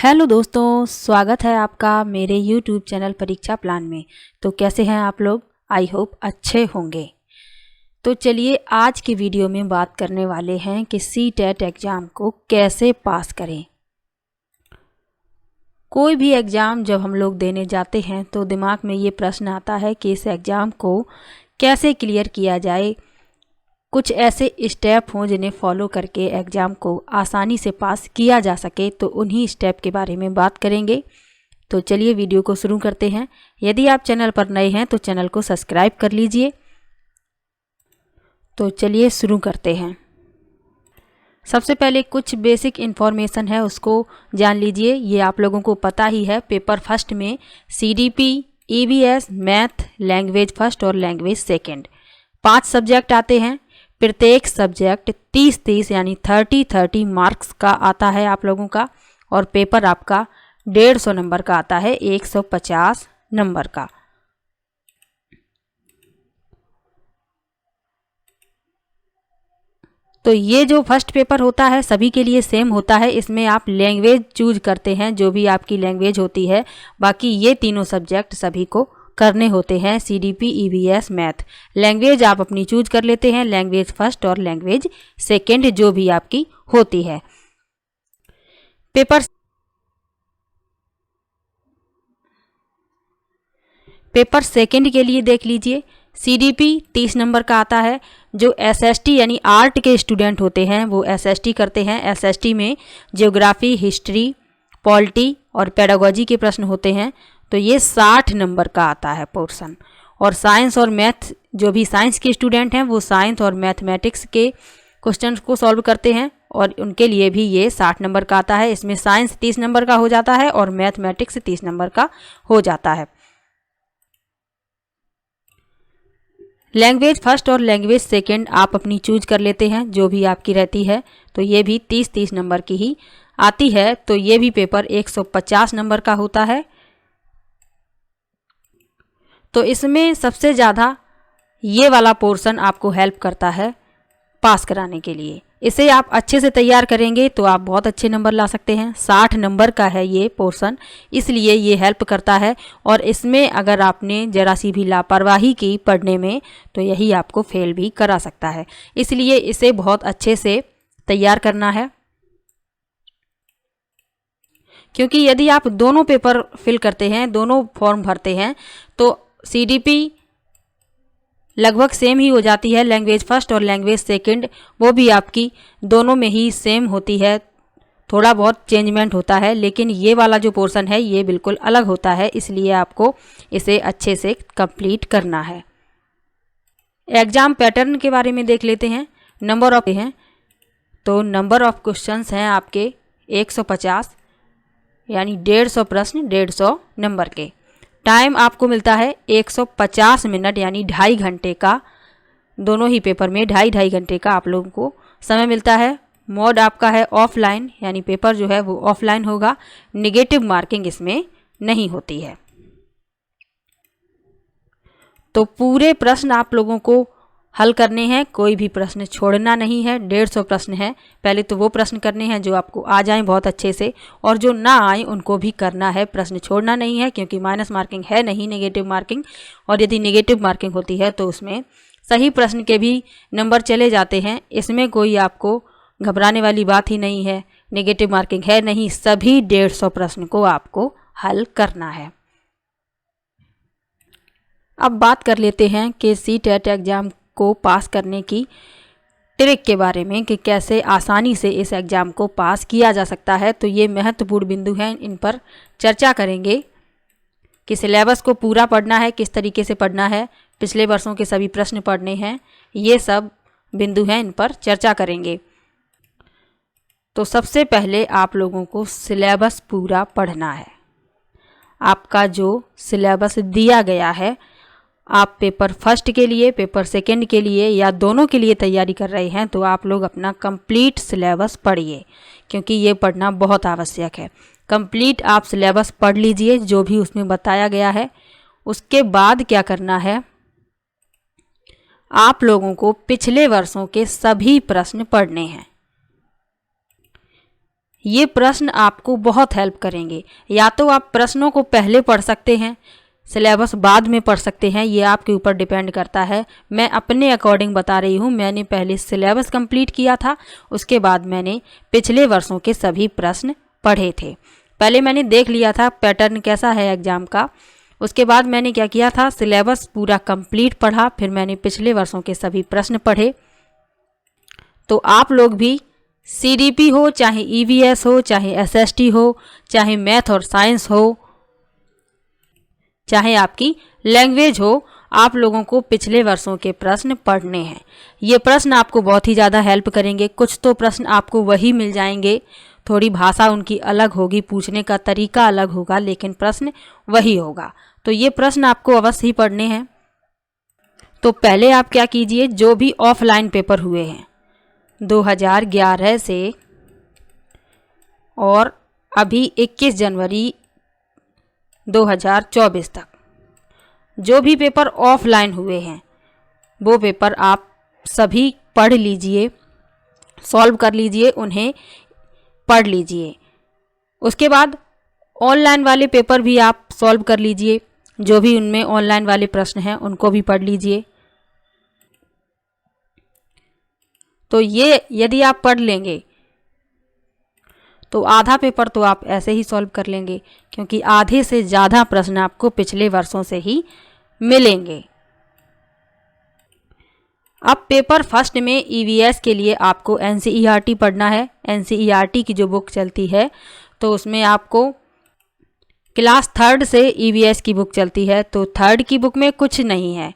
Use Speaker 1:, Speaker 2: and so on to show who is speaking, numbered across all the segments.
Speaker 1: Hello दोस्तों, स्वागत है आपका मेरे YouTube चैनल परीक्षा प्लान में। तो कैसे हैं आप लोग? आई होप अच्छे होंगे। तो चलिए आज की वीडियो में बात करने वाले हैं कि CTET एग्ज़ाम को कैसे पास करें। कोई भी एग्ज़ाम जब हम लोग देने जाते हैं तो दिमाग में ये प्रश्न आता है कि इस एग्ज़ाम को कैसे क्लियर किया जाए। कुछ ऐसे स्टेप हों जिन्हें फॉलो करके एग्ज़ाम को आसानी से पास किया जा सके, तो उन्हीं स्टेप के बारे में बात करेंगे। तो चलिए वीडियो को शुरू करते हैं। यदि आप चैनल पर नए हैं तो चैनल को सब्सक्राइब कर लीजिए। तो चलिए शुरू करते हैं। सबसे पहले कुछ बेसिक इन्फॉर्मेशन है उसको जान लीजिए। ये आप लोगों को पता ही है, पेपर फर्स्ट में CDP, EVS, math, language first और लैंग्वेज सेकेंड 5 सब्जेक्ट आते हैं। प्रत्येक सब्जेक्ट 30-30 यानी 30-30 मार्क्स का आता है आप लोगों का, और पेपर आपका 150 नंबर का आता है, 150 नंबर का। तो ये जो फर्स्ट पेपर होता है सभी के लिए सेम होता है। इसमें आप लैंग्वेज चूज करते हैं, जो भी आपकी लैंग्वेज होती है। बाकी ये तीनों सब्जेक्ट सभी को करने होते हैं, CDP, EVS, मैथ। लैंग्वेज आप अपनी चूज कर लेते हैं, लैंग्वेज फर्स्ट और लैंग्वेज सेकेंड जो भी आपकी होती है। पेपर सेकेंड के लिए देख लीजिए, CDP 30 नंबर का आता है। जो SST यानी आर्ट के स्टूडेंट होते हैं वो SST करते हैं। SST में ज्योग्राफी, हिस्ट्री, पॉलिटी और पेडागोजी के प्रश्न होते हैं। तो ये 60 नंबर का आता है पोर्शन। और साइंस और मैथ, जो भी साइंस के स्टूडेंट हैं वो साइंस और मैथमेटिक्स के क्वेश्चन को सॉल्व करते हैं, और उनके लिए भी ये 60 नंबर का आता है। इसमें साइंस 30 नंबर का हो जाता है और मैथमेटिक्स 30 नंबर का हो जाता है। लैंग्वेज फर्स्ट और लैंग्वेज सेकेंड आप अपनी चूज कर लेते हैं, जो भी आपकी रहती है। तो ये भी 30-30 नंबर की ही आती है। तो ये भी पेपर 150 नंबर का होता है। तो इसमें सबसे ज़्यादा ये वाला पोर्शन आपको हेल्प करता है पास कराने के लिए। इसे आप अच्छे से तैयार करेंगे तो आप बहुत अच्छे नंबर ला सकते हैं। 60 नंबर का है ये पोर्शन, इसलिए ये हेल्प करता है। और इसमें अगर आपने ज़रा सी भी लापरवाही की पढ़ने में तो यही आपको फेल भी करा सकता है। इसलिए इसे बहुत अच्छे से तैयार करना है, क्योंकि यदि आप दोनों पेपर फिल करते हैं, दोनों फॉर्म भरते हैं, तो CDP लगभग सेम ही हो जाती है। लैंग्वेज फर्स्ट और लैंग्वेज सेकंड वो भी आपकी दोनों में ही सेम होती है, थोड़ा बहुत चेंजमेंट होता है। लेकिन ये वाला जो पोर्शन है ये बिल्कुल अलग होता है, इसलिए आपको इसे अच्छे से कंप्लीट करना है। एग्ज़ाम पैटर्न के बारे में देख लेते हैं। नंबर ऑफ हैं, तो नंबर ऑफ क्वेश्चंस हैं आपके 150 यानी 150 प्रश्न 150 नंबर के। टाइम आपको मिलता है 150 मिनट यानी 2.5 घंटे का। दोनों ही पेपर में 2.5 घंटे का आप लोगों को समय मिलता है। मोड आपका है ऑफलाइन, यानी पेपर जो है वो ऑफलाइन होगा। नेगेटिव मार्किंग इसमें नहीं होती है। तो पूरे प्रश्न आप लोगों को हल करने हैं, कोई भी प्रश्न छोड़ना नहीं है। 150 प्रश्न है। पहले तो वो प्रश्न करने हैं जो आपको आ जाएं बहुत अच्छे से, और जो ना आए उनको भी करना है। प्रश्न छोड़ना नहीं है, क्योंकि माइनस मार्किंग है नहीं, नेगेटिव मार्किंग। और यदि नेगेटिव मार्किंग होती है तो उसमें सही प्रश्न के भी नंबर चले जाते हैं। इसमें कोई आपको घबराने वाली बात ही नहीं है। नेगेटिव मार्किंग है नहीं, सभी 150 प्रश्न को आपको हल करना है। अब बात कर लेते हैं कि CTET एग्ज़ाम को पास करने की ट्रिक के बारे में, कि कैसे आसानी से इस एग्ज़ाम को पास किया जा सकता है। तो ये महत्वपूर्ण बिंदु हैं, इन पर चर्चा करेंगे कि सिलेबस को पूरा पढ़ना है, किस तरीके से पढ़ना है, पिछले वर्षों के सभी प्रश्न पढ़ने हैं। ये सब बिंदु हैं, इन पर चर्चा करेंगे। तो सबसे पहले आप लोगों को सिलेबस पूरा पढ़ना है। आपका जो सिलेबस दिया गया है, आप पेपर फर्स्ट के लिए, पेपर सेकंड के लिए या दोनों के लिए तैयारी कर रहे हैं, तो आप लोग अपना कंप्लीट सिलेबस पढ़िए, क्योंकि ये पढ़ना बहुत आवश्यक है। कंप्लीट आप सिलेबस पढ़ लीजिए जो भी उसमें बताया गया है। उसके बाद क्या करना है, आप लोगों को पिछले वर्षों के सभी प्रश्न पढ़ने हैं। ये प्रश्न आपको बहुत हेल्प करेंगे। या तो आप प्रश्नों को पहले पढ़ सकते हैं, सिलेबस बाद में पढ़ सकते हैं, ये आपके ऊपर डिपेंड करता है। मैं अपने अकॉर्डिंग बता रही हूँ। मैंने पहले सिलेबस कंप्लीट किया था, उसके बाद मैंने पिछले वर्षों के सभी प्रश्न पढ़े थे। पहले मैंने देख लिया था पैटर्न कैसा है एग्ज़ाम का, उसके बाद मैंने क्या किया था, सिलेबस पूरा कंप्लीट पढ़ा, फिर मैंने पिछले वर्षों के सभी प्रश्न पढ़े। तो आप लोग भी CDP हो, चाहे EVS हो, चाहे SST हो, चाहे मैथ और साइंस हो, चाहे आपकी लैंग्वेज हो, आप लोगों को पिछले वर्षों के प्रश्न पढ़ने हैं। ये प्रश्न आपको बहुत ही ज़्यादा हेल्प करेंगे। कुछ तो प्रश्न आपको वही मिल जाएंगे, थोड़ी भाषा उनकी अलग होगी, पूछने का तरीका अलग होगा, लेकिन प्रश्न वही होगा। तो ये प्रश्न आपको अवश्य ही पढ़ने हैं। तो पहले आप क्या कीजिए, जो भी ऑफलाइन पेपर हुए हैं 2011 से और अभी 21 जनवरी 2024 तक जो भी पेपर ऑफलाइन हुए हैं वो पेपर आप सभी पढ़ लीजिए, सॉल्व कर लीजिए, उन्हें पढ़ लीजिए। उसके बाद ऑनलाइन वाले पेपर भी आप सॉल्व कर लीजिए, जो भी उनमें ऑनलाइन वाले प्रश्न हैं उनको भी पढ़ लीजिए। तो ये यदि आप पढ़ लेंगे तो आधा पेपर तो आप ऐसे ही सॉल्व कर लेंगे, क्योंकि आधे से ज़्यादा प्रश्न आपको पिछले वर्षों से ही मिलेंगे। अब पेपर फर्स्ट में EVS के लिए आपको NCERT पढ़ना है। NCERT की जो बुक चलती है तो उसमें आपको क्लास 3rd से EVS की बुक चलती है, तो 3rd की बुक में कुछ नहीं है,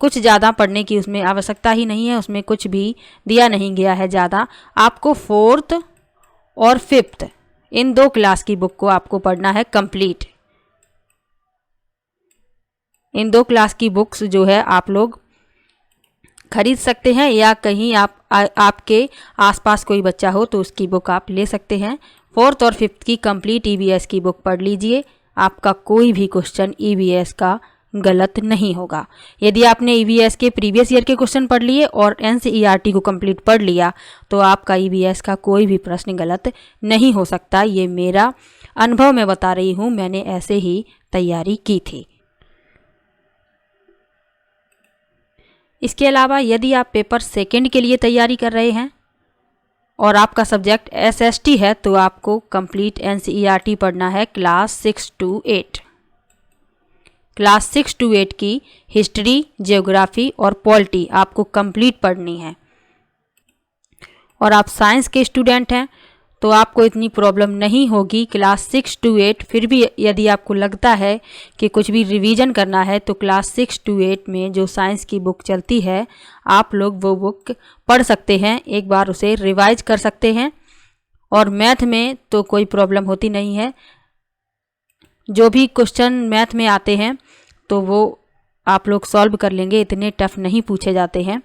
Speaker 1: कुछ ज़्यादा पढ़ने की उसमें आवश्यकता ही नहीं है, उसमें कुछ भी दिया नहीं गया है ज़्यादा। आपको 4th और 5th इन 2 क्लास की बुक को आपको पढ़ना है कंप्लीट। इन 2 क्लास की बुक्स जो है आप लोग खरीद सकते हैं, या कहीं आपके आसपास कोई बच्चा हो तो उसकी बुक आप ले सकते हैं। 4th और 5th की कंप्लीट EVS की बुक पढ़ लीजिए, आपका कोई भी क्वेश्चन EVS का गलत नहीं होगा। यदि आपने EVS के प्रीवियस ईयर के क्वेश्चन पढ़ लिए और NCERT को कंप्लीट पढ़ लिया तो आपका EVS का कोई भी प्रश्न गलत नहीं हो सकता। ये मेरा अनुभव मैं बता रही हूँ, मैंने ऐसे ही तैयारी की थी। इसके अलावा यदि आप पेपर सेकंड के लिए तैयारी कर रहे हैं और आपका सब्जेक्ट SST है तो आपको कंप्लीट NCERT पढ़ना है क्लास 6 to 8। क्लास 6 to 8 की हिस्ट्री, ज्योग्राफी और पॉलिटी आपको कंप्लीट पढ़नी है। और आप साइंस के स्टूडेंट हैं तो आपको इतनी प्रॉब्लम नहीं होगी क्लास 6 to 8। फिर भी यदि आपको लगता है कि कुछ भी रिवीजन करना है तो क्लास 6 to 8 में जो साइंस की बुक चलती है आप लोग वो बुक पढ़ सकते हैं, एक बार उसे रिवाइज कर सकते हैं। और मैथ में तो कोई प्रॉब्लम होती नहीं है, जो भी क्वेश्चन मैथ में आते हैं तो वो आप लोग सॉल्व कर लेंगे, इतने टफ नहीं पूछे जाते हैं।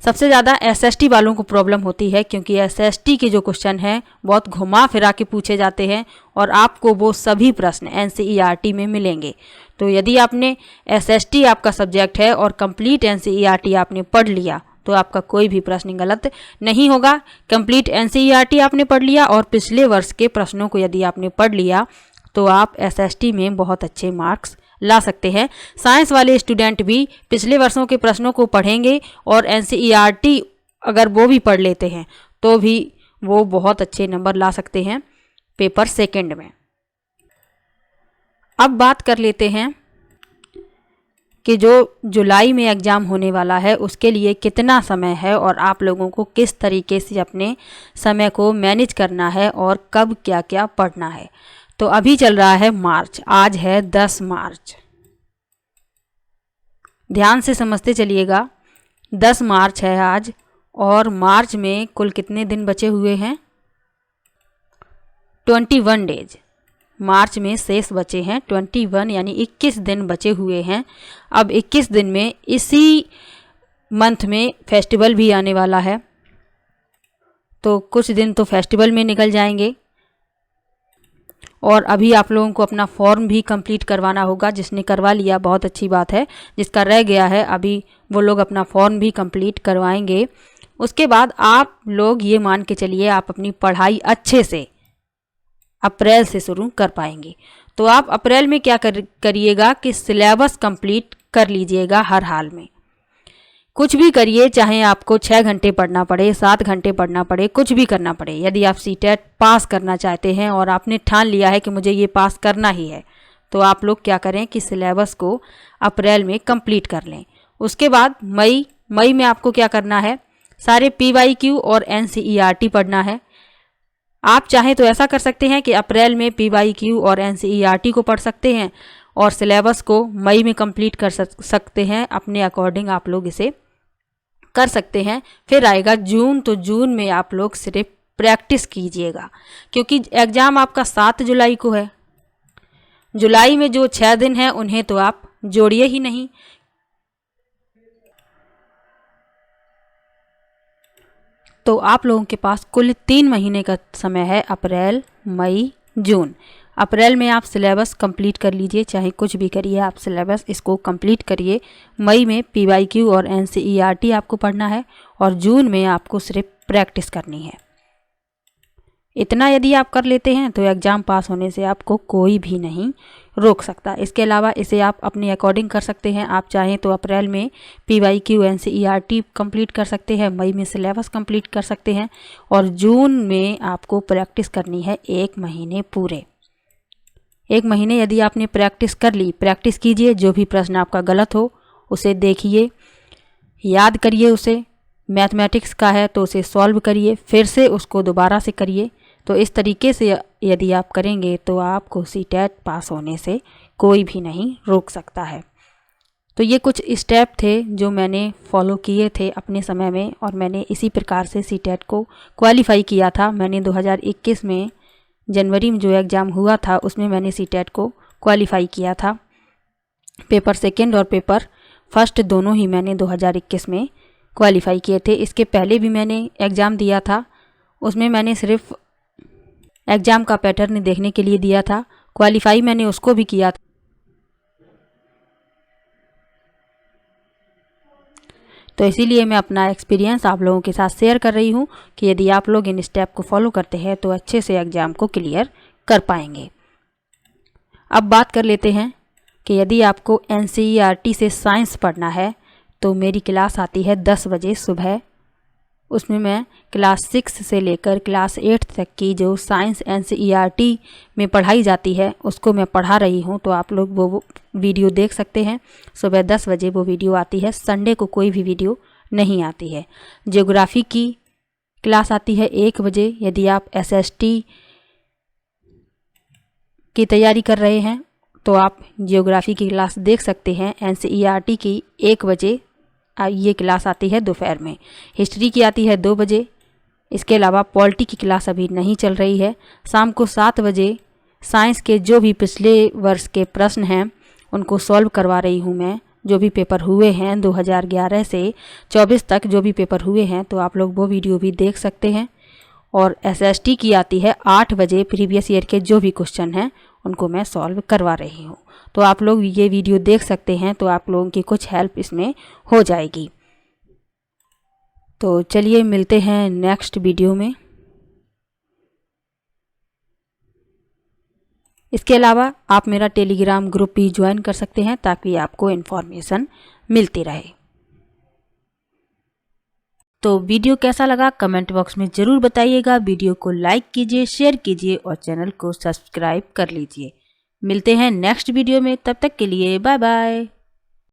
Speaker 1: सबसे ज़्यादा SST वालों को प्रॉब्लम होती है, क्योंकि SST के जो क्वेश्चन हैं बहुत घुमा फिरा के पूछे जाते हैं और आपको वो सभी प्रश्न NCERT में मिलेंगे। तो यदि आपने SST आपका सब्जेक्ट है और कंप्लीट NCERT आपने पढ़ लिया तो आपका कोई भी प्रश्न गलत नहीं होगा। कंप्लीट NCERT आपने पढ़ लिया और पिछले वर्ष के प्रश्नों को यदि आपने पढ़ लिया तो आप SST में बहुत अच्छे मार्क्स ला सकते हैं। साइंस वाले स्टूडेंट भी पिछले वर्षों के प्रश्नों को पढ़ेंगे और NCERT अगर वो भी पढ़ लेते हैं तो भी वो बहुत अच्छे नंबर ला सकते हैं पेपर सेकंड में। अब बात कर लेते हैं कि जो जुलाई में एग्ज़ाम होने वाला है उसके लिए कितना समय है और आप लोगों को किस तरीके से अपने समय को मैनेज करना है और कब क्या क्या पढ़ना है। तो अभी चल रहा है मार्च, आज है 10 मार्च। ध्यान से समझते चलिएगा, 10 मार्च है आज और मार्च में कुल कितने दिन बचे हुए हैं? 21 डेज मार्च में शेष बचे हैं। 21 यानी 21 दिन बचे हुए हैं। अब 21 दिन में इसी मंथ में फेस्टिवल भी आने वाला है, तो कुछ दिन तो फेस्टिवल में निकल जाएंगे। और अभी आप लोगों को अपना फॉर्म भी कंप्लीट करवाना होगा। जिसने करवा लिया बहुत अच्छी बात है, जिसका रह गया है अभी वो लोग अपना फॉर्म भी कंप्लीट करवाएंगे। उसके बाद आप लोग ये मान के चलिए आप अपनी पढ़ाई अच्छे से अप्रैल से शुरू कर पाएंगे। तो आप अप्रैल में क्या करिएगा कि सिलेबस कंप्लीट कर लीजिएगा हर हाल में। कुछ भी करिए, चाहे आपको 6 घंटे पढ़ना पड़े, 7 घंटे पढ़ना पड़े, कुछ भी करना पड़े। यदि आप सीटेट पास करना चाहते हैं और आपने ठान लिया है कि मुझे ये पास करना ही है, तो आप लोग क्या करें कि सिलेबस को अप्रैल में कंप्लीट कर लें। उसके बाद मई में आपको क्या करना है, सारे PYQ और NCERT पढ़ना है। आप चाहें तो ऐसा कर सकते हैं कि अप्रैल में PYQ और NCERT को पढ़ सकते हैं और सिलेबस को मई में कंप्लीट कर सकते हैं। अपने अकॉर्डिंग आप लोग इसे कर सकते हैं। फिर आएगा जून, तो जून में आप लोग सिर्फ प्रैक्टिस कीजिएगा, क्योंकि एग्ज़ाम आपका 7 जुलाई को है। जुलाई में जो 6 दिन हैं उन्हें तो आप जोड़िए ही नहीं। तो आप लोगों के पास कुल 3 महीने का समय है, अप्रैल, मई, जून। अप्रैल में आप सिलेबस कंप्लीट कर लीजिए, चाहे कुछ भी करिए, आप सिलेबस इसको कंप्लीट करिए। मई में PYQ और NCERT आपको पढ़ना है और जून में आपको सिर्फ प्रैक्टिस करनी है। इतना यदि आप कर लेते हैं तो एग्ज़ाम पास होने से आपको कोई भी नहीं रोक सकता। इसके अलावा इसे आप अपने अकॉर्डिंग कर सकते हैं। आप चाहें तो अप्रैल में PYQ NCERT कंप्लीट कर सकते हैं, मई में सिलेबस कंप्लीट कर सकते हैं और जून में आपको प्रैक्टिस करनी है 1 महीने पूरे। 1 महीने यदि आपने प्रैक्टिस कर ली, प्रैक्टिस कीजिए। जो भी प्रश्न आपका गलत हो उसे देखिए, याद करिए उसे। मैथमेटिक्स का है तो उसे सॉल्व करिए, फिर से उसको दोबारा से करिए। तो इस तरीके से यदि आप करेंगे तो आपको सीटेट पास होने से कोई भी नहीं रोक सकता है। तो ये कुछ स्टेप थे जो मैंने फॉलो किए थे अपने समय में और मैंने इसी प्रकार से सीटेट को क्वालिफाई किया था। मैंने 2021 में जनवरी में जो एग्ज़ाम हुआ था उसमें मैंने सीटेट को क्वालिफाई किया था। पेपर सेकंड और पेपर फर्स्ट दोनों ही मैंने 2021 में क्वालिफाई किए थे। इसके पहले भी मैंने एग्ज़ाम दिया था, उसमें मैंने सिर्फ एग्ज़ाम का पैटर्न देखने के लिए दिया था। क्वालिफाई मैंने उसको भी किया था। तो इसीलिए मैं अपना एक्सपीरियंस आप लोगों के साथ शेयर कर रही हूँ कि यदि आप लोग इन स्टेप को फॉलो करते हैं तो अच्छे से एग्ज़ाम को क्लियर कर पाएंगे। अब बात कर लेते हैं कि यदि आपको NCERT से साइंस पढ़ना है तो मेरी क्लास आती है 10 बजे सुबह। उसमें मैं क्लास 6 से लेकर क्लास 8 तक की जो साइंस NCERT में पढ़ाई जाती है उसको मैं पढ़ा रही हूँ। तो आप लोग वो वीडियो देख सकते हैं। सुबह 10 बजे वो वीडियो आती है, संडे को कोई भी वीडियो नहीं आती है। ज्योग्राफी की क्लास आती है 1 बजे। यदि आप SST की तैयारी कर रहे हैं तो आप ज्योग्राफी की क्लास देख सकते हैं। NCERT की 1 बजे ये क्लास आती है दोपहर में। हिस्ट्री की आती है 2 बजे। इसके अलावा पॉलिटी की क्लास अभी नहीं चल रही है। शाम को 7 बजे साइंस के जो भी पिछले वर्ष के प्रश्न हैं उनको सॉल्व करवा रही हूँ मैं। जो भी पेपर हुए हैं 2011 से 24 तक जो भी पेपर हुए हैं तो आप लोग वो वीडियो भी देख सकते हैं। और SST की आती है 8 बजे। प्रीवियस ईयर के जो भी क्वेश्चन हैं उनको मैं सॉल्व करवा रही हूँ। तो आप लोग ये वीडियो देख सकते हैं, तो आप लोगों की कुछ हेल्प इसमें हो जाएगी। तो चलिए मिलते हैं नेक्स्ट वीडियो में। इसके अलावा आप मेरा टेलीग्राम ग्रुप भी ज्वाइन कर सकते हैं ताकि आपको इन्फॉर्मेशन मिलती रहे। तो वीडियो कैसा लगा कमेंट बॉक्स में ज़रूर बताइएगा। वीडियो को लाइक कीजिए, शेयर कीजिए और चैनल को सब्सक्राइब कर लीजिए। मिलते हैं नेक्स्ट वीडियो में, तब तक के लिए बाय बाय।